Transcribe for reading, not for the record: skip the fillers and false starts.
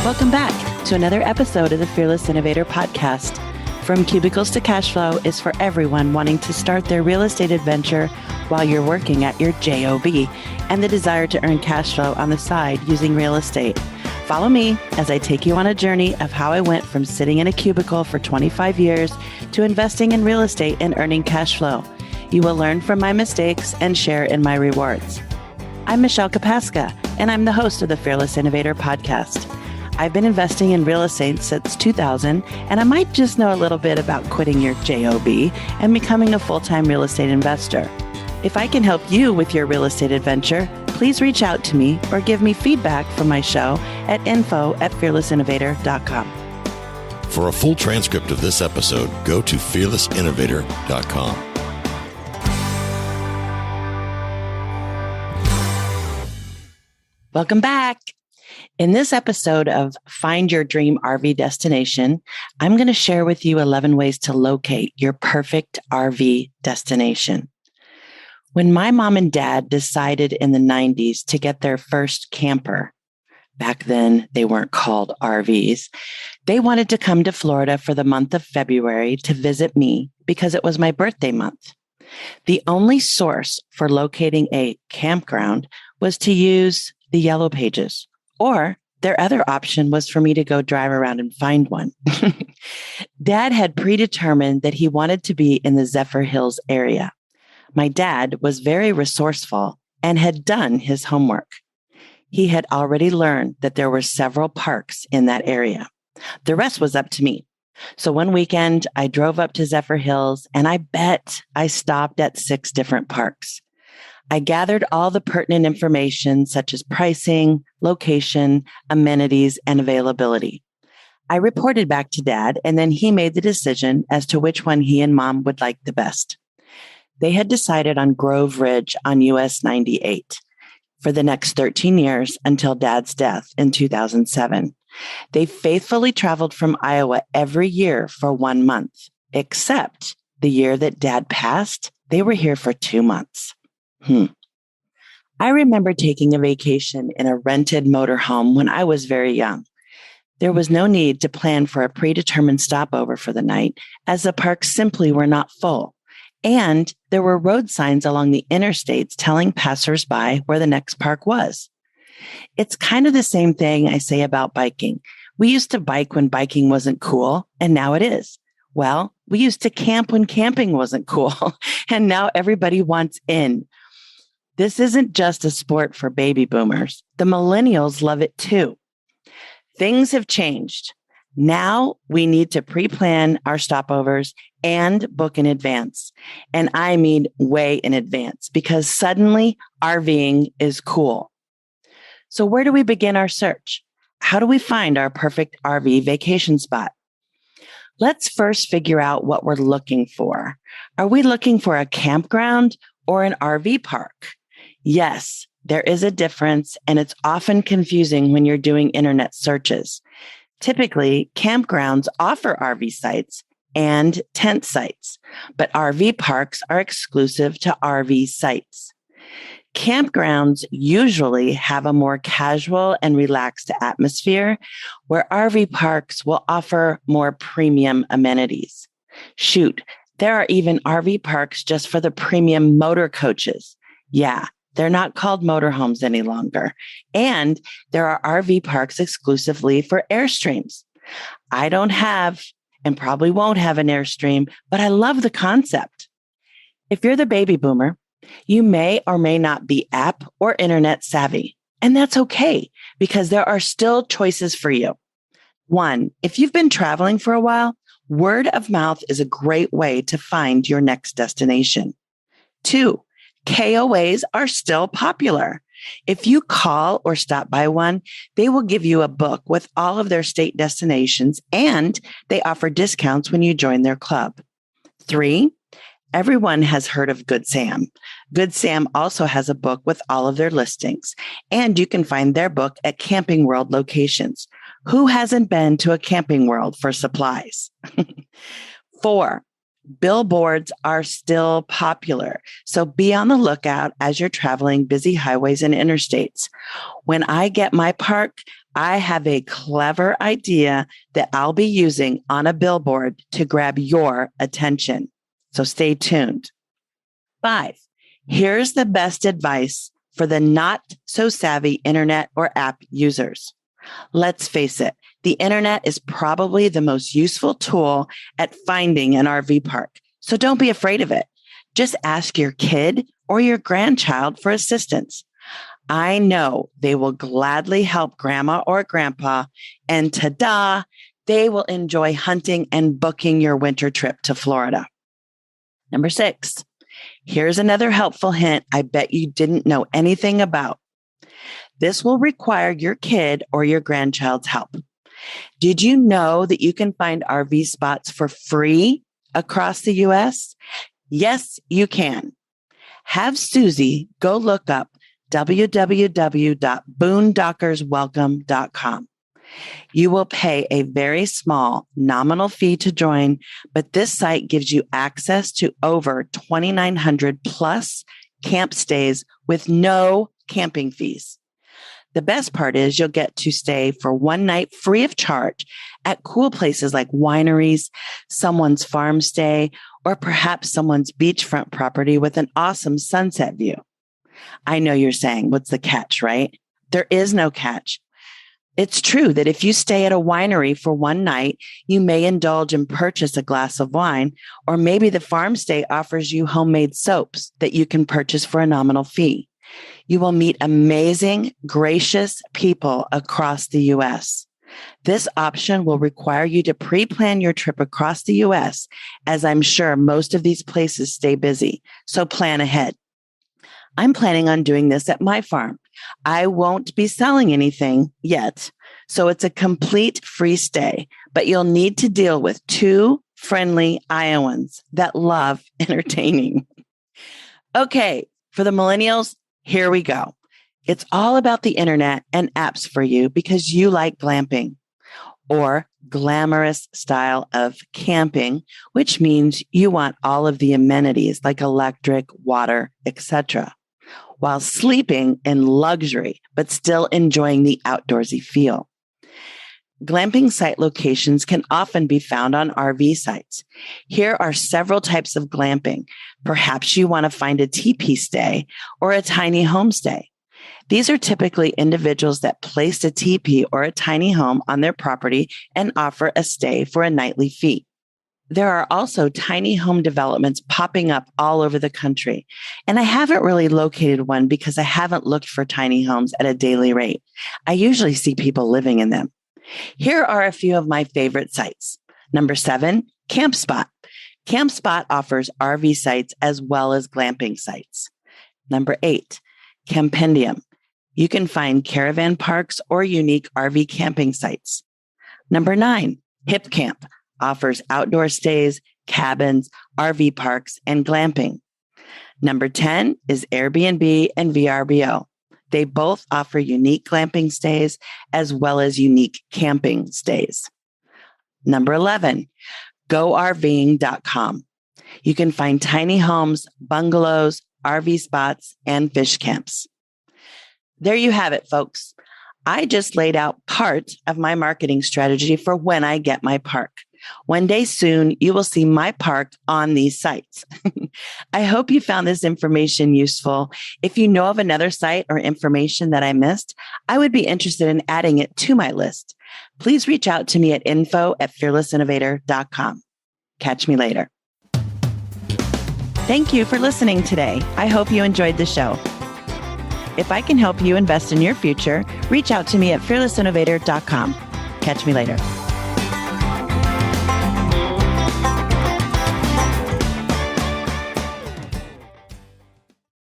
Welcome back to another episode of the Fearless Innovator Podcast. From Cubicles to Cash Flow is for everyone wanting to start their real estate adventure while you're working at your job and the desire to earn cash flow on the side using real estate. Follow me as I take you on a journey of how I went from sitting in a cubicle for 25 years to investing in real estate and earning cash flow. You will learn from my mistakes and share in my rewards. I'm Michelle Kapaska, and I'm the host of the Fearless Innovator Podcast. I've been investing in real estate since 2000, and I might just know a little bit about quitting your job and becoming a full-time real estate investor. If I can help you with your real estate adventure, please reach out to me or give me feedback from my show at info@fearlessinnovator.com. For a full transcript of this episode, go to fearlessinnovator.com. Welcome back. In this episode of Find Your Dream RV Destination, I'm going to share with you 11 ways to locate your perfect RV destination. When my mom and dad decided in the 90s to get their first camper, back then they weren't called RVs, they wanted to come to Florida for the month of February to visit me because it was my birthday month. The only source for locating a campground was to use the Yellow Pages. Or their other option was for me to go drive around and find one. Dad had predetermined that he wanted to be in the Zephyrhills area. My dad was very resourceful and had done his homework. He had already learned that there were several parks in that area. The rest was up to me. So one weekend, I drove up to Zephyrhills, and I bet I stopped at 6 different parks. I gathered all the pertinent information such as pricing, location, amenities, and availability. I reported back to Dad, and then he made the decision as to which one he and Mom would like the best. They had decided on Grove Ridge on US 98 for the next 13 years until Dad's death in 2007. They faithfully traveled from Iowa every year for 1 month, except the year that Dad passed, they were here for 2 months. I remember taking a vacation in a rented motorhome when I was very young. There was no need to plan for a predetermined stopover for the night, as the parks simply were not full. And there were road signs along the interstates telling passersby where the next park was. It's kind of the same thing I say about biking. We used to bike when biking wasn't cool, and now it is. Well, we used to camp when camping wasn't cool, and now everybody wants in. This isn't just a sport for baby boomers. The millennials love it too. Things have changed. Now we need to pre-plan our stopovers and book in advance. And I mean way in advance, because suddenly RVing is cool. So where do we begin our search? How do we find our perfect RV vacation spot? Let's first figure out what we're looking for. Are we looking for a campground or an RV park? Yes, there is a difference, and it's often confusing when you're doing internet searches. Typically, campgrounds offer RV sites and tent sites, but RV parks are exclusive to RV sites. Campgrounds usually have a more casual and relaxed atmosphere, where RV parks will offer more premium amenities. Shoot, there are even RV parks just for the premium motor coaches. Yeah. They're not called motorhomes any longer. And there are RV parks exclusively for Airstreams. I don't have and probably won't have an Airstream, but I love the concept. If you're the baby boomer, you may or may not be app or internet savvy. And that's okay, because there are still choices for you. 1, if you've been traveling for a while, word of mouth is a great way to find your next destination. 2, KOAs are still popular. If you call or stop by one, they will give you a book with all of their state destinations, and they offer discounts when you join their club. 3, everyone has heard of Good Sam. Good Sam also has a book with all of their listings, and you can find their book at Camping World locations. Who hasn't been to a Camping World for supplies? 4, billboards are still popular, so be on the lookout as you're traveling busy highways and interstates. When I get my park, I have a clever idea that I'll be using on a billboard to grab your attention. So stay tuned. 5, here's the best advice for the not so savvy internet or app users. Let's face it, the internet is probably the most useful tool at finding an RV park. So don't be afraid of it. Just ask your kid or your grandchild for assistance. I know they will gladly help grandma or grandpa, and ta-da, they will enjoy hunting and booking your winter trip to Florida. Number 6, here's another helpful hint I bet you didn't know anything about. This will require your kid or your grandchild's help. Did you know that you can find RV spots for free across the U.S.? Yes, you can. Have Susie go look up www.boondockerswelcome.com. You will pay a very small nominal fee to join, but this site gives you access to over 2,900 plus camp stays with no camping fees. The best part is you'll get to stay for one night free of charge at cool places like wineries, someone's farm stay, or perhaps someone's beachfront property with an awesome sunset view. I know you're saying, what's the catch, right? There is no catch. It's true that if you stay at a winery for one night, you may indulge and purchase a glass of wine, or maybe the farm stay offers you homemade soaps that you can purchase for a nominal fee. You will meet amazing, gracious people across the U.S. This option will require you to pre-plan your trip across the U.S., as I'm sure most of these places stay busy. So plan ahead. I'm planning on doing this at my farm. I won't be selling anything yet, so it's a complete free stay, but you'll need to deal with 2 friendly Iowans that love entertaining. Okay, for the millennials, here we go. It's all about the internet and apps for you because you like glamping or glamorous style of camping, which means you want all of the amenities like electric, water, etc., while sleeping in luxury, but still enjoying the outdoorsy feel. Glamping site locations can often be found on RV sites. Here are several types of glamping. Perhaps you want to find a teepee stay or a tiny homestay. These are typically individuals that place a teepee or a tiny home on their property and offer a stay for a nightly fee. There are also tiny home developments popping up all over the country. And I haven't really located one because I haven't looked for tiny homes at a daily rate. I usually see people living in them. Here are a few of my favorite sites. Number 7, CampSpot. CampSpot offers RV sites as well as glamping sites. Number 8, Campendium. You can find caravan parks or unique RV camping sites. Number 9, HipCamp offers outdoor stays, cabins, RV parks, and glamping. Number 10 is Airbnb and VRBO. They both offer unique glamping stays as well as unique camping stays. Number 11, GoRVing.com. You can find tiny homes, bungalows, RV spots, and fish camps. There you have it, folks. I just laid out part of my marketing strategy for when I get my park. One day soon, you will see my park on these sites. I hope you found this information useful. If you know of another site or information that I missed, I would be interested in adding it to my list. Please reach out to me at info@fearlessinnovator.com. Catch me later. Thank you for listening today. I hope you enjoyed the show. If I can help you invest in your future, reach out to me at fearlessinnovator.com. Catch me later.